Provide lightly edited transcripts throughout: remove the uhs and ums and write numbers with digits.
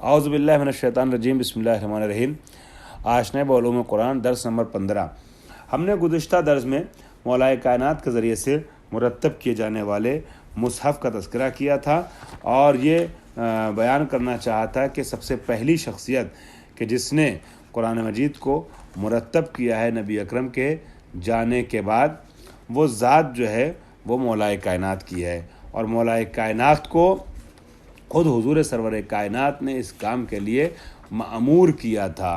اعوذ باللہ من الشیطان الرجیم، بسم اللہ الرحمن الرحیم۔ آشنا بعلوم قرآن درس نمبر 15۔ ہم نے گزشتہ درس میں مولا کائنات کے ذریعے سے مرتب کیے جانے والے مصحف کا تذکرہ کیا تھا اور یہ بیان کرنا چاہا تھا کہ سب سے پہلی شخصیت کہ جس نے قرآن مجید کو مرتب کیا ہے نبی اکرم کے جانے کے بعد، وہ ذات جو ہے وہ مولا کائنات کی ہے، اور مولا کائنات کو خود حضور سرور کائنات نے اس کام کے لیے مأمور کیا تھا،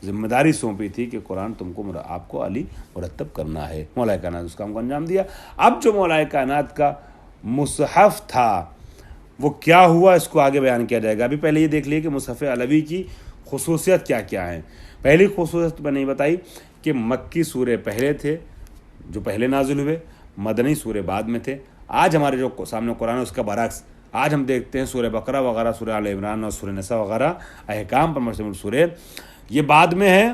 ذمہ داری سونپی تھی کہ قرآن تم کو آپ کو علی مرتب کرنا ہے۔ مولا کائنات اس کام کو انجام دیا۔ اب جو مولا کائنات کا مصحف تھا وہ کیا ہوا، اس کو آگے بیان کیا جائے گا۔ ابھی پہلے یہ دیکھ لیے کہ مصحف علوی کی خصوصیت کیا کیا ہیں۔ پہلی خصوصیت میں نے بتائی کہ مکی سورے پہلے تھے جو پہلے نازل ہوئے، مدنی سورے بعد میں تھے۔ آج ہمارے جو سامنے قرآن ہے اس کا برعکس، آج ہم دیکھتے ہیں سورہ بقرہ وغیرہ، سورہ آل عمران اور سورہ نساء وغیرہ احکام پر مشتمل سورے یہ بعد میں ہیں،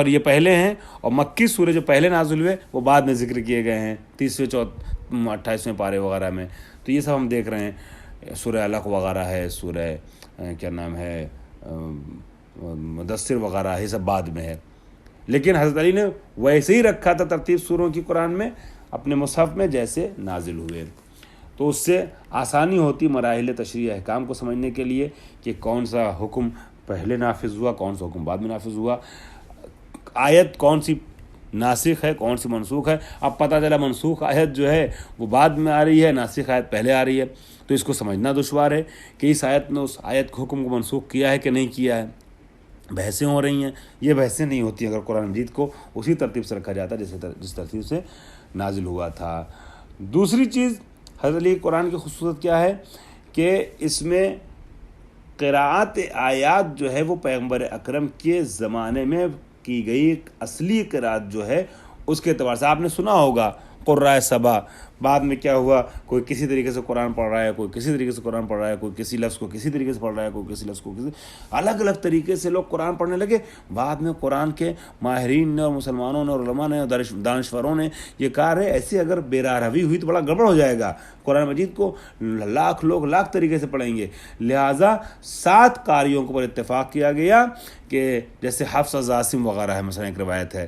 یہ پہلے ہیں، اور مکی سورے جو پہلے نازل ہوئے وہ بعد میں ذکر کیے گئے ہیں 30ویں 28ویں پارے وغیرہ میں۔ تو یہ سب ہم دیکھ رہے ہیں، سورہ علق وغیرہ ہے، سورہ کیا نام ہے مدثر وغیرہ، یہ سب بعد میں ہے۔ لیکن حضرت علی نے ویسے ہی رکھا تھا ترتیب سوروں کی قرآن میں اپنے مصحف میں جیسے نازل ہوئے، تو اس سے آسانی ہوتی مراحل تشریح احکام کو سمجھنے کے لیے کہ کون سا حکم پہلے نافذ ہوا، کون سا حکم بعد میں نافذ ہوا، آیت کون سی ناسخ ہے کون سی منسوخ ہے۔ اب پتہ چلا منسوخ آیت جو ہے وہ بعد میں آ رہی ہے، ناسخ آیت پہلے آ رہی ہے، تو اس کو سمجھنا دشوار ہے کہ اس آیت نے اس آیت کے حکم کو منسوخ کیا ہے کہ نہیں کیا ہے۔ بحثیں ہو رہی ہیں، یہ بحثیں نہیں ہوتی اگر قرآن مجید کو اسی ترتیب سے رکھا جاتا جس ترتیب سے نازل ہوا تھا۔ دوسری چیز حضرت علی قرآن کی خصوصیت کیا ہے کہ اس میں قراءت آیات جو ہے وہ پیغمبر اکرم کے زمانے میں کی گئی اصلی قراءت جو ہے اس کے اعتبار سے آپ نے سنا ہوگا قراء سبا، بعد میں کیا ہوا، کوئی کسی طریقے سے قرآن پڑھ رہا ہے، کوئی کسی طریقے سے قرآن پڑھ رہا ہے، کوئی کسی لفظ کو کسی طریقے سے پڑھ رہا ہے، کوئی کسی لفظ کو کسی الگ الگ طریقے سے لوگ قرآن پڑھنے لگے۔ بعد میں قرآن کے ماہرین نے اور مسلمانوں نے اور علماء نے اور دانشوروں نے یہ کہا ہے ایسے اگر بے راہ روی ہوئی تو بڑا گڑبڑ ہو جائے گا، قرآن مجید کو لاکھ لوگ لاکھ طریقے سے پڑھیں گے، لہٰذا 7 قاریوں کے اوپر اتفاق کیا گیا کہ جیسے حفص عاصم وغیرہ ہے، مثلا ایک روایت ہے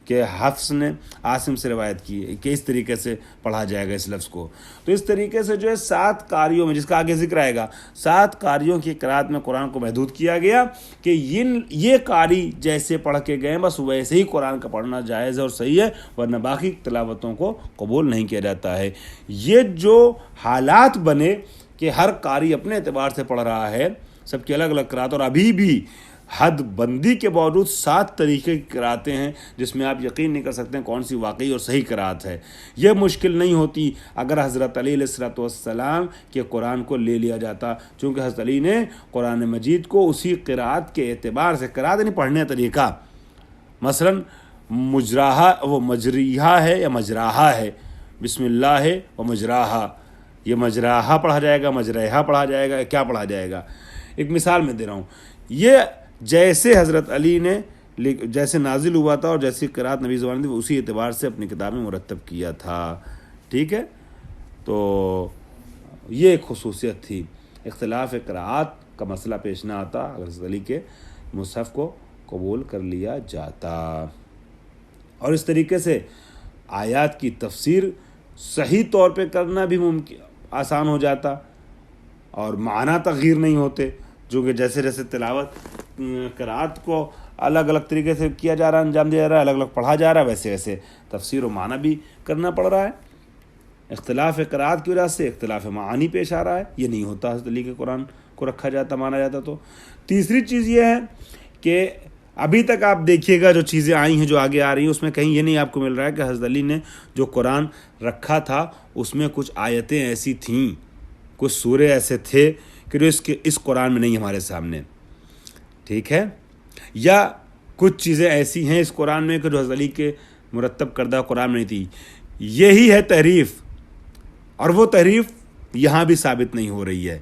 کہ حفص نے عاصم سے روایت کی کہ اس طریقے سے پڑھا جائے گا اس لفظ کو، تو اس طریقے سے جو ہے 7 قاریوں میں، جس کا آگے ذکر آئے گا، 7 قاریوں کی قراءت میں قرآن کو محدود کیا گیا کہ یہ قاری جیسے پڑھ کے گئے بس ویسے ہی قرآن کا پڑھنا جائز ہے اور صحیح ہے، ورنہ باقی تلاوتوں کو قبول نہیں کیا جاتا ہے۔ یہ جو حالات بنے کہ ہر قاری اپنے اعتبار سے پڑھ رہا ہے، سب کی الگ الگ قراءت، اور ابھی بھی حد بندی کے باوجود 7 طریقے کی قراءتیں ہیں جس میں آپ یقین نہیں کر سکتے ہیں کون سی واقعی اور صحیح قراءت ہے۔ یہ مشکل نہیں ہوتی اگر حضرت علی علیہ السلام کے قرآن کو لے لیا جاتا، چونکہ حضرت علی نے قرآن مجید کو اسی قراءت کے اعتبار سے، قراءت نہیں پڑھنے طریقہ، مثلا مجراہا وہ مجریہا ہے یا مجراہا ہے، بسم اللہ ہے و مجراہا، یہ مجراہا پڑھا جائے گا، مجرہا پڑھا جائے گا، کیا پڑھا جائے گا۔ ایک مثال میں دے رہا ہوں، یہ جیسے حضرت علی نے جیسے نازل ہوا تھا اور جیسی قراءت نبی زبان تھی اسی اعتبار سے اپنی کتاب میں مرتب کیا تھا، ٹھیک ہے۔ تو یہ ایک خصوصیت تھی، اختلاف قراءات کا مسئلہ پیش نہ آتا اگر حضرت علی کے مصحف کو قبول کر لیا جاتا، اور اس طریقے سے آیات کی تفسیر صحیح طور پہ کرنا بھی آسان ہو جاتا اور معنی تغییر نہیں ہوتے، جو کہ جیسے جیسے تلاوت قراءت کو الگ الگ طریقے سے کیا جا رہا ہے، انجام دیا جا رہا ہے، الگ الگ پڑھا جا رہا ہے، ویسے ویسے تفسیر و معنی بھی کرنا پڑ رہا ہے۔ اختلاف قراءت کی وجہ سے اختلاف معانی پیش آ رہا ہے، یہ نہیں ہوتا حضرت علی کے قرآن کو رکھا جاتا، مانا جاتا۔ تو تیسری چیز یہ ہے کہ ابھی تک آپ دیکھیے گا جو چیزیں آئی ہیں جو آگے آ رہی ہیں اس میں کہیں یہ نہیں آپ کو مل رہا ہے کہ حضرت علی نے جو قرآن رکھا تھا اس میں کچھ آیتیں ایسی تھیں، کچھ سورے ایسے تھے کہ جو اس قرآن میں نہیں ہمارے سامنے، ٹھیک ہے، یا کچھ چیزیں ایسی ہیں اس قرآن میں کہ جو حضرت علی کے مرتب کردہ قرآن میں نہیں تھی۔ یہی ہے تحریف، اور وہ تحریف یہاں بھی ثابت نہیں ہو رہی ہے،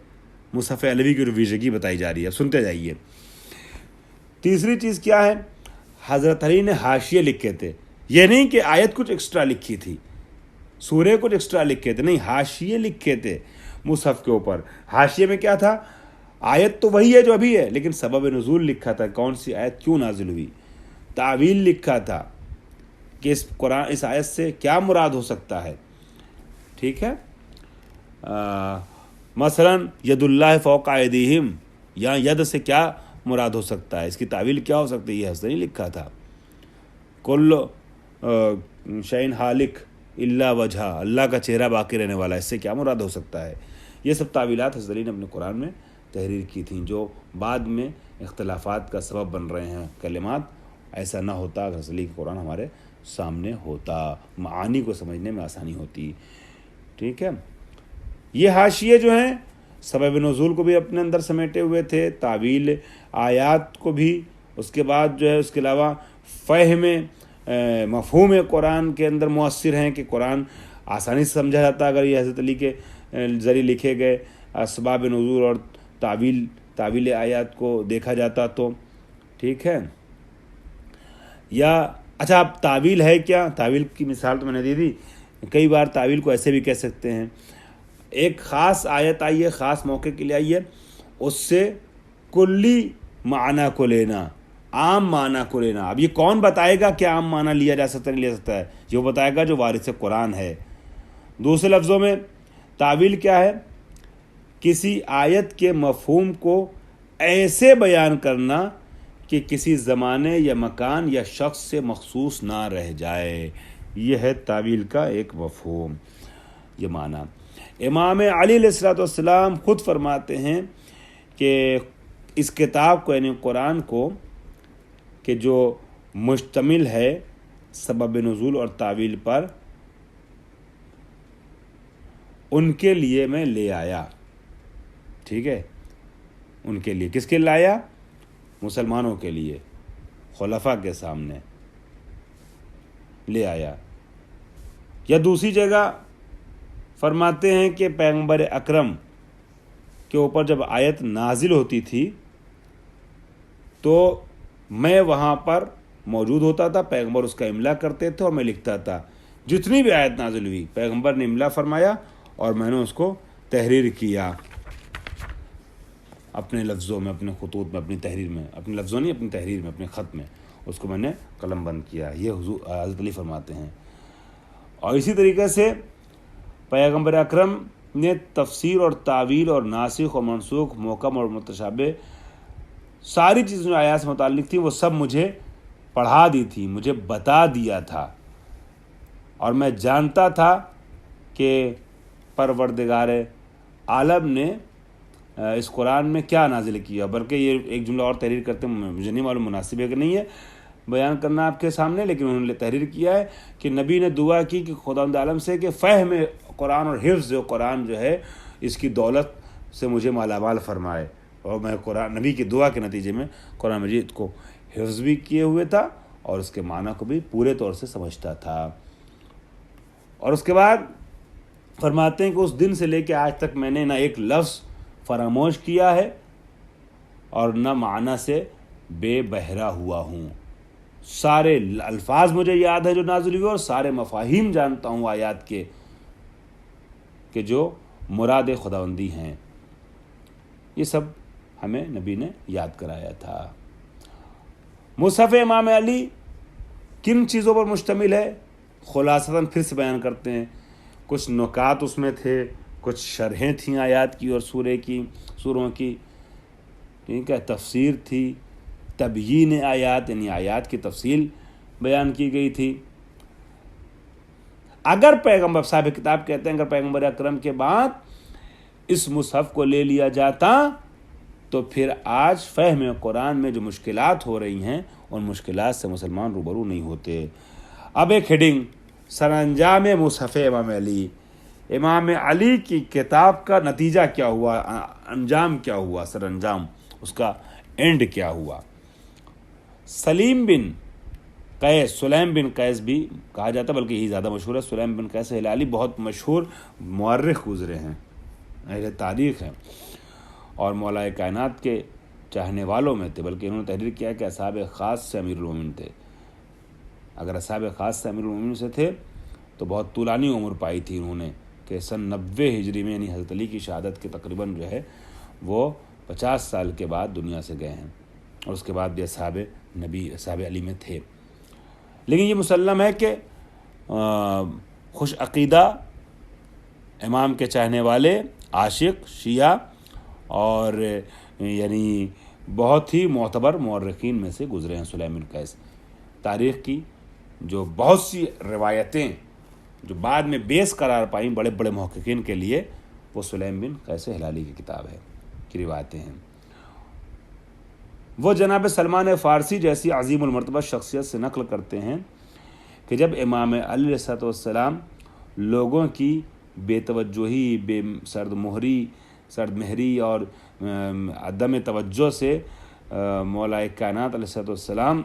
مصحف علوی کی رویشگی بتائی جا رہی ہے، سنتے جائیے۔ تیسری چیز کیا ہے، حضرت علی نے حاشیے لکھے تھے، یہ نہیں کہ آیت کچھ ایکسٹرا لکھی تھی، سورے کچھ ایکسٹرا لکھے تھے، نہیں، حاشیے لکھے تھے مصحف کے اوپر۔ حاشیے میں کیا تھا، آیت تو وہی ہے جو ابھی ہے، لیکن سبب نزول لکھا تھا، کون سی آیت کیوں نازل ہوئی، تعویل لکھا تھا کہ اس آیت سے کیا مراد ہو سکتا ہے. ٹھیک ہے، مثلا ید اللہ فوق ایدیہم، یا ید سے کیا مراد ہو سکتا ہے، اس کی تعویل کیا ہو سکتی ہے، یہ حسن لکھا تھا. کل شعین حالک الا وجہ، اللہ کا چہرہ باقی رہنے والا ہے، اس سے کیا مراد ہو سکتا ہے. یہ سب تعویلات حضرت علی نے اپنے قرآن میں تحریر کی تھیں، جو بعد میں اختلافات کا سبب بن رہے ہیں کلمات. ایسا نہ ہوتا اگر حضرت علی کا قرآن ہمارے سامنے ہوتا، معانی کو سمجھنے میں آسانی ہوتی. ٹھیک ہے، یہ حاشیے جو ہیں سبب نزول کو بھی اپنے اندر سمیٹے ہوئے تھے، تعویل آیات کو بھی، اس کے بعد جو ہے اس کے علاوہ فہم مفہوم قرآن کے اندر مؤثر ہیں کہ قرآن آسانی سے سمجھا جاتا اگر یہ حضرت علی کے ذریعے لکھے گئے اسباب نزول اور تعویل آیات کو دیکھا جاتا تو. ٹھیک ہے، یا اچھا اب تعویل ہے کیا، تعویل کی مثال تو میں نے دے دی. کئی بار تعویل کو ایسے بھی کہہ سکتے ہیں، ایک خاص آیت آئی ہے، خاص موقع کے لیے آئی ہے، اس سے کلی معنی کو لینا، عام معنی کو لینا. اب یہ کون بتائے گا کہ عام معنی لیا جا سکتا ہے نہیں لیا سکتا ہے، یہ وہ بتائے گا جو وارث قرآن ہے. دوسرے لفظوں میں تعویل کیا ہے، کسی آیت کے مفہوم کو ایسے بیان کرنا کہ کسی زمانے یا مکان یا شخص سے مخصوص نہ رہ جائے. یہ ہے تعویل کا ایک مفہوم، یہ معنی. امام علی علیہ السلام خود فرماتے ہیں کہ اس کتاب کو یعنی قرآن کو کہ جو مشتمل ہے سبب نزول اور تعویل پر، ان کے لیے میں لے آیا. ٹھیک ہے، ان کے لیے، کس کے لیے لایا، مسلمانوں کے لیے، خلفاء کے سامنے لے آیا. یا دوسری جگہ فرماتے ہیں کہ پیغمبر اکرم کے اوپر جب آیت نازل ہوتی تھی تو میں وہاں پر موجود ہوتا تھا، پیغمبر اس کا املا کرتے تھے اور میں لکھتا تھا. جتنی بھی آیت نازل ہوئی پیغمبر نے املا فرمایا اور میں نے اس کو تحریر کیا اپنے لفظوں میں، اپنے خطوط میں، اپنی تحریر میں، اپنے لفظوں نہیں اپنی تحریر میں، اپنے خط میں اس کو میں نے قلم بند کیا. یہ حضرت علی فرماتے ہیں. اور اسی طریقے سے پیغمبر اکرم نے تفسیر اور تعویل اور ناسخ اور منسوخ، محکم اور متشابہ، ساری چیزیں جو آیات سے متعلق تھیں وہ سب مجھے پڑھا دی تھی، مجھے بتا دیا تھا، اور میں جانتا تھا کہ پروردگار عالم نے اس قرآن میں کیا نازل کیا. بلکہ یہ ایک جملہ اور تحریر کرتے ہیں، مجھے نہیں معلوم مناسب ہے کہ نہیں ہے بیان کرنا آپ کے سامنے، لیکن انہوں نے تحریر کیا ہے کہ نبی نے دعا کی کہ خداوند عالم سے کہ فہم قرآن اور حفظ قرآن جو ہے اس کی دولت سے مجھے مالا مال فرمائے. اور میں قرآن، نبی کی دعا کے نتیجے میں قرآن مجید کو حفظ بھی کیے ہوئے تھا اور اس کے معنی کو بھی پورے طور سے سمجھتا تھا. اور اس کے بعد فرماتے ہیں کہ اس دن سے لے کے آج تک میں نے نہ ایک لفظ فراموش کیا ہے اور نہ معنی سے بے بہرا ہوا ہوں. سارے الفاظ مجھے یاد ہے جو نازل ہوئے اور سارے مفاہیم جانتا ہوں آیات کے کہ جو مراد خداوندی ہیں. یہ سب ہمیں نبی نے یاد کرایا تھا. مصحف امام علی کن چیزوں پر مشتمل ہے، خلاصتاً پھر سے بیان کرتے ہیں. کچھ نکات اس میں تھے، کچھ شرحیں تھیں آیات کی اور سوروں کی. ٹھیک ہے، تفسیر تھی، تبیین آیات یعنی آیات کی تفصیل بیان کی گئی تھی. اگر پیغمبر صاحب کتاب کہتے ہیں اگر پیغمبر اکرم کے بعد اس مصحف کو لے لیا جاتا تو پھر آج فہم قرآن میں جو مشکلات ہو رہی ہیں ان مشکلات سے مسلمان روبرو نہیں ہوتے. اب ایک ہیڈنگ، سر انجام مصحف امام علی. امام علی کی کتاب کا نتیجہ کیا ہوا، انجام کیا ہوا، سر انجام اس کا اینڈ کیا ہوا. سلیم بن قیس، سلیم بن قیس بھی کہا جاتا ہے بلکہ یہی زیادہ مشہور ہے. سلیم بن قیس ہلالی بہت مشہور مورخ گزرے ہیں، اہل تاریخ ہیں اور مولا کائنات کے چاہنے والوں میں تھے. بلکہ انہوں نے تحریر کیا کہ اصحاب خاص سے امیر المومنین تھے. اگر اصحاب خاص سے امیر المومنین سے تھے تو بہت طولانی عمر پائی تھی انہوں نے، کہ سن 90 ہجری میں یعنی حضرت علی کی شہادت کے تقریباً جو ہے وہ 50 سال کے بعد دنیا سے گئے ہیں، اور اس کے بعد بھی اصحاب علی میں تھے۔ لیکن یہ مسلم ہے کہ خوش عقیدہ امام کے چاہنے والے عاشق شیعہ اور یعنی بہت ہی معتبر مورخین میں سے گزرے ہیں سلیم بن قیس۔ تاریخ کی جو بہت سی روایتیں جو بعد میں بیس قرار پائیں بڑے بڑے محققین کے لیے، وہ سلیم بن قیس ہلالی کی کتاب ہے کی روایتیں ہیں۔ وہ جناب سلمان فارسی جیسی عظیم المرتبہ شخصیت سے نقل کرتے ہیں کہ جب امام علی علیہ السلام لوگوں کی بے توجہی، سرد مہری اور عدم توجہ سے مولا کائنات علیہ السلام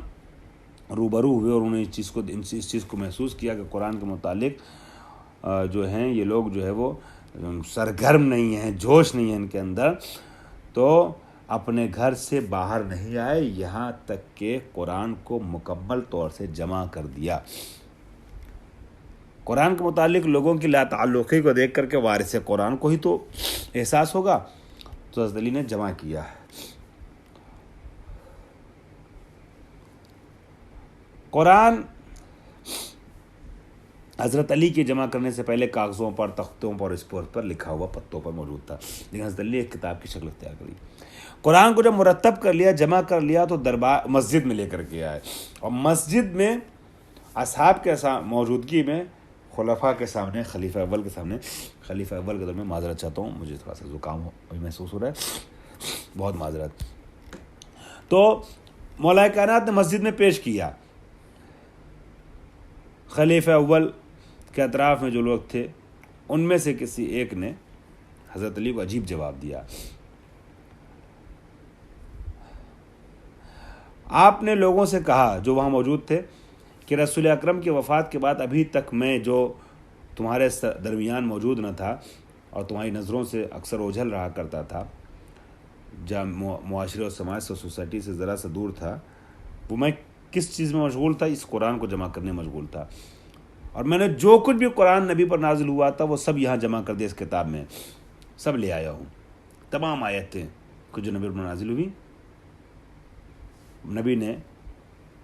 روبرو ہوئے، اور انہوں نے اس چیز کو محسوس کیا کہ قرآن کے متعلق جو ہیں یہ لوگ جو ہے وہ سرگرم نہیں ہیں، جوش نہیں ہے ان کے اندر، تو اپنے گھر سے باہر نہیں آئے یہاں تک کہ قرآن کو مکمل طور سے جمع کر دیا۔ قرآن کے متعلق لوگوں کی لا تعلقی کو دیکھ کر کے وارث قرآن کو ہی تو احساس ہوگا، تو حضرت علی نے جمع کیا۔ قرآن حضرت علی کے جمع کرنے سے پہلے کاغذوں پر، تختوں پر، اسپورٹ پر لکھا ہوا پتوں پر موجود تھا، لیکن حضرت علی نے ایک کتاب کی شکل اختیار کری۔ قرآن کو جب مرتب کر لیا، جمع کر لیا، تو دربار مسجد میں لے کر کے آئے، اور مسجد میں اصحاب کے موجودگی میں خلفاء کے سامنے، خلیفہ اول کے سامنے، خلیفہ اول کے دور میں، معذرت چاہتا ہوں مجھے تھوڑا سا زکام ابھی محسوس ہو رہا ہے، بہت معذرت۔ تو مولا کائنات نے مسجد میں پیش کیا۔ خلیفہ اول کے اطراف میں جو لوگ تھے ان میں سے کسی ایک نے حضرت علی کو عجیب جواب دیا۔ آپ نے لوگوں سے کہا جو وہاں موجود تھے کہ رسول اکرم کی وفات کے بعد ابھی تک میں جو تمہارے درمیان موجود نہ تھا اور تمہاری نظروں سے اکثر اوجھل رہا کرتا تھا، جب معاشرے اور سماج سے، سوسائٹی سے ذرا سا دور تھا، وہ میں کس چیز میں مشغول تھا؟ اس قرآن کو جمع کرنے میں مشغول تھا، اور میں نے جو کچھ بھی قرآن نبی پر نازل ہوا تھا وہ سب یہاں جمع کر دیا، اس کتاب میں سب لے آیا ہوں۔ تمام آیتیں جو نبی پر نازل ہوئی نبی نے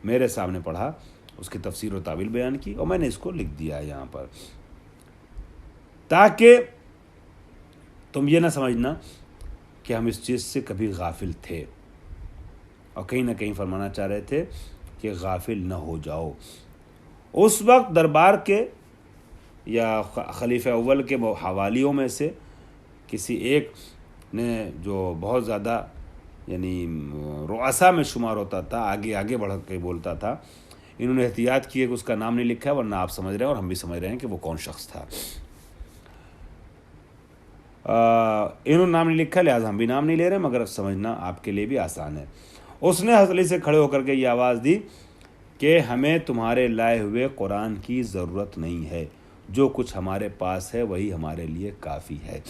میرے سامنے پڑھا، اس کی تفسیر و تعویل بیان کی، اور میں نے اس کو لکھ دیا یہاں پر، تاکہ تم یہ نہ سمجھنا کہ ہم اس چیز سے کبھی غافل تھے، اور کہیں نہ کہیں فرمانا چاہ رہے تھے کہ غافل نہ ہو جاؤ۔ اس وقت دربار کے یا خلیفہ اول کے حوالیوں میں سے کسی ایک نے، جو بہت زیادہ یعنی رؤسا میں شمار ہوتا تھا، آگے بڑھ کے بولتا تھا، انہوں نے احتیاط کی ہے کہ اس کا نام نہیں لکھا ہے، ورنہ آپ سمجھ رہے ہیں اور ہم بھی سمجھ رہے ہیں کہ وہ کون شخص تھا۔ انہوں نے نام نہیں لکھا، لہٰذا ہم بھی نام نہیں لے رہے، مگر سمجھنا آپ کے لیے بھی آسان ہے۔ اس نے حضرت علی سے کھڑے ہو کر کے یہ آواز دی کہ ہمیں تمہارے لائے ہوئے قرآن کی ضرورت نہیں ہے، جو کچھ ہمارے پاس ہے وہی ہمارے لیے کافی ہے۔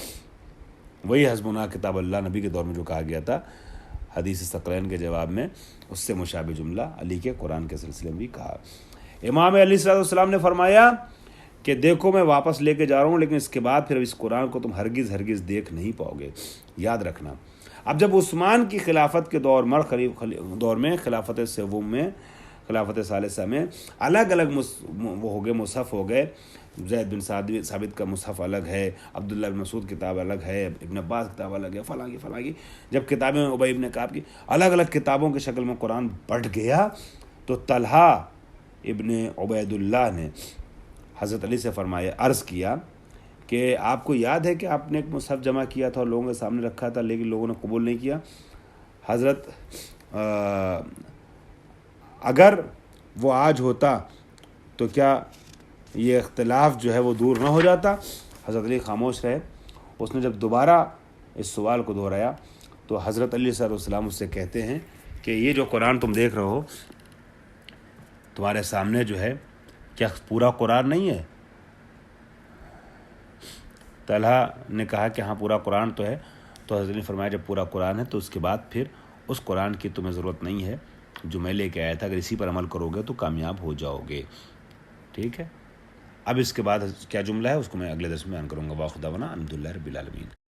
وہی حسبنا کتاب اللہ نبی کے دور میں جو کہا گیا تھا حدیث ثقلین کے جواب میں، اس سے مشابہ جملہ علی کے قرآن کے سلسلے میں بھی کہا۔ امام علی صلی اللہ علیہ وسلم نے فرمایا کہ دیکھو میں واپس لے کے جا رہا ہوں، لیکن اس کے بعد پھر اس قرآن کو تم ہرگز دیکھ نہیں پاؤ گے، یاد رکھنا۔ اب جب عثمان کی خلافت کے دور میں خلافت سوم میں، خلافت ثالثہ میں الگ الگ وہ ہو گئے، مصحف ہو گئے، زید بن ثابت کا مصحف الگ ہے، عبداللہ بن مسعود کتاب الگ ہے، ابن عباس کتاب الگ ہے، فلاں کی جب کتابیں ابی ابن کعب کی الگ الگ کتابوں کی شکل میں قرآن بٹ گیا، تو طلحہ ابن عبید اللہ نے حضرت علی سے فرمایا، عرض کیا کہ آپ کو یاد ہے کہ آپ نے ایک مصحف جمع کیا تھا اور لوگوں کے سامنے رکھا تھا، لیکن لوگوں نے قبول نہیں کیا؟ حضرت اگر وہ آج ہوتا تو کیا یہ اختلاف جو ہے وہ دور نہ ہو جاتا؟ حضرت علی خاموش رہے۔ اس نے جب دوبارہ اس سوال کو دہرایا تو حضرت علی صلی اللہ علیہ وسلم اس سے کہتے ہیں کہ یہ جو قرآن تم دیکھ رہے ہو تمہارے سامنے جو ہے، کیا پورا قرآن نہیں ہے؟ طلحہ نے کہا کہ ہاں پورا قرآن تو ہے۔ تو حضرت نے فرمایا جب پورا قرآن ہے تو اس کے بعد پھر اس قرآن کی تمہیں ضرورت نہیں ہے جو میں لے کے آیا تھا، اگر اسی پر عمل کرو گے تو کامیاب ہو جاؤ گے، ٹھیک ہے؟ اب اس کے بعد کیا جملہ ہے اس کو میں اگلے درس میں بیان کروں گا۔ واخر دعوانا الحمدللہ رب العالمین۔